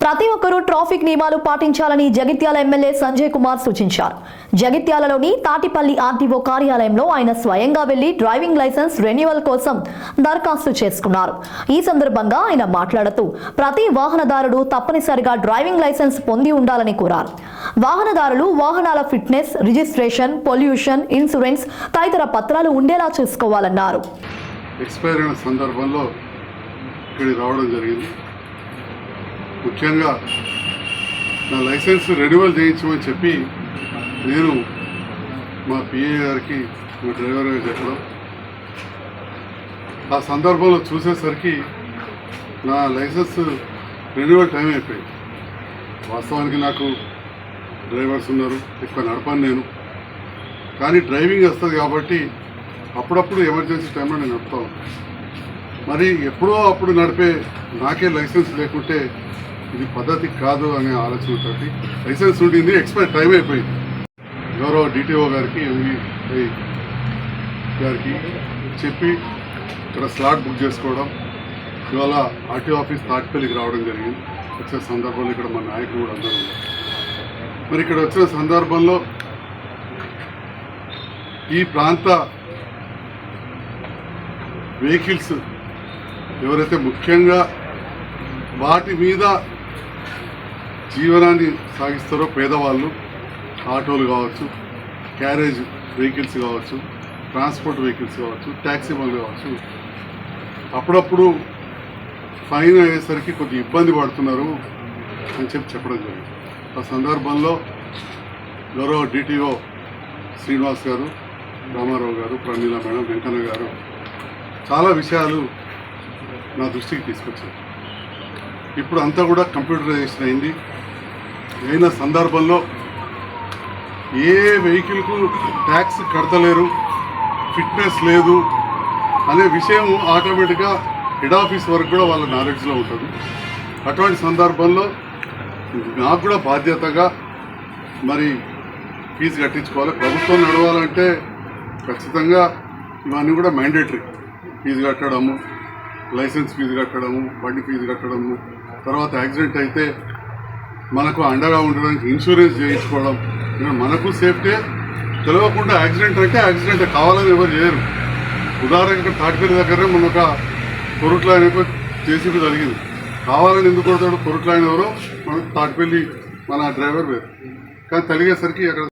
ప్రతి ఒక్కరూ ట్రాఫిక్ నియమాలు పాటించాలని జగిత్యాల ఎమ్మెల్యే సంజయ్ కుమార్ సూచించారు. జగిత్యాలలోని తాటిపల్లి ఆర్టీఓ కార్యాలయంలో ఆయన స్వయంగా వెళ్లి డ్రైవింగ్ లైసెన్స్ రెన్యువల్ కోసం దరఖాస్తు చేసుకున్నారు. ఈ సందర్భంగా ఆయన మాట్లాడుతూ ప్రతి వాహనదారుడు తప్పనిసరిగా డ్రైవింగ్ లైసెన్స్ పొంది ఉండాలని కోరారు. వాహనదారులు వాహనాల ఫిట్నెస్, రిజిస్ట్రేషన్, పొల్యూషన్, ఇన్సూరెన్స్ తదితర పత్రాలు ఉండేలా చూసుకోవాలన్నారు. ఎక్స్పైర్ అయిన సందర్భంలో ఇక్కడికి రావడం జరిగింది. ముఖ్యంగా నా లైసెన్స్ రెన్యువల్ చేయించమని చెప్పి నేను మా పిఏ గారికి, మా డ్రైవర్ గారికి చెప్పడం, ఆ సందర్భంలో చూసేసరికి నా లైసెన్స్ రెన్యువల్ టైం అయిపోయింది. వాస్తవానికి నాకు డ్రైవర్స్ ఉన్నారు, ఎక్కువ నడపను నేను, కానీ డ్రైవింగ్ వస్తుంది కాబట్టి అప్పుడప్పుడు ఎమర్జెన్సీ టైంలో నేను నడుపుతాను. మరి ఎప్పుడో అప్పుడు నడిపే నాకే లైసెన్స్ లేకుంటే ఇది పద్ధతి కాదు అనే ఆలోచనతో లైసెన్స్ ఉండింది, ఎక్స్పైర్ టైం అయిపోయింది. గౌరవ డిటిఓ గారికి, ఎంవి గారికి చెప్పి ఇక్కడ స్లాట్ బుక్ చేసుకోవడం, ఇవాళ ఆర్టీఓ ఆఫీస్ తాటిపల్లికి రావడం జరిగింది. వచ్చే సందర్భంలో ఇక్కడ మా నాయకులు కూడా అందరూ ఉన్నారు. మరి ఇక్కడ వచ్చిన సందర్భంలో ఈ ప్రాంత వెహికల్స్ ఎవరైతే ముఖ్యంగా వాటి మీద జీవనాన్ని సాగిస్తారో పేదవాళ్ళు, ఆటోలు కావచ్చు, క్యారేజ్ వెహికల్స్ కావచ్చు, ట్రాన్స్పోర్ట్ వెహికల్స్ కావచ్చు, ట్యాక్సీ వాళ్ళు కావచ్చు, అప్పుడప్పుడు ఫైన్ అయ్యేసరికి కొద్దిగా ఇబ్బంది పడుతున్నారు అని చెప్పడం జరిగింది. ఆ సందర్భంలో గౌరవ డిటిఓ శ్రీనివాస్ గారు, రామారావు గారు, ప్రమీల మేడం, వెంకన్న గారు చాలా విషయాలు నా దృష్టికి తీసుకొచ్చారు. ఇప్పుడు అంతా కూడా కంప్యూటరైజేషన్ అయింది. అయిన సందర్భంలో ఏ వెహికల్కు ట్యాక్స్ కడతలేరు, ఫిట్నెస్ లేదు అనే విషయం ఆటోమేటిక్గా హెడ్ ఆఫీస్ వరకు కూడా వాళ్ళ నాలెడ్జ్లో ఉంటుంది. అటువంటి సందర్భంలో నాకు కూడా బాధ్యతగా మరి ఫీజు కట్టించుకోవాలి. ప్రభుత్వం నడవాలంటే ఖచ్చితంగా ఇవన్నీ కూడా మ్యాండేటరీ. ఫీజు కట్టడము, లైసెన్స్ ఫీజు కట్టడము, బండి ఫీజు కట్టడము, తర్వాత యాక్సిడెంట్ అయితే మనకు అండగా ఉండడానికి ఇన్సూరెన్స్ చేయించుకోవడం, మనకు సేఫ్టీ. తెలియకుండా యాక్సిడెంట్ అంటే యాక్సిడెంట్ కావాలని ఎవరు చేయరు. ఉదాహరణకి తాటిపల్లి దగ్గర మన ఒక కొరుట్ల ఆయనకు జేసీబీ జరిగింది. కావాలని ఎందుకు కొడతాడు? కొరుట్ల ఆయన ఎవరో మనకు తాటిపల్లి మన డ్రైవర్ వేరు, కానీ తెలిగేసరికి అక్కడ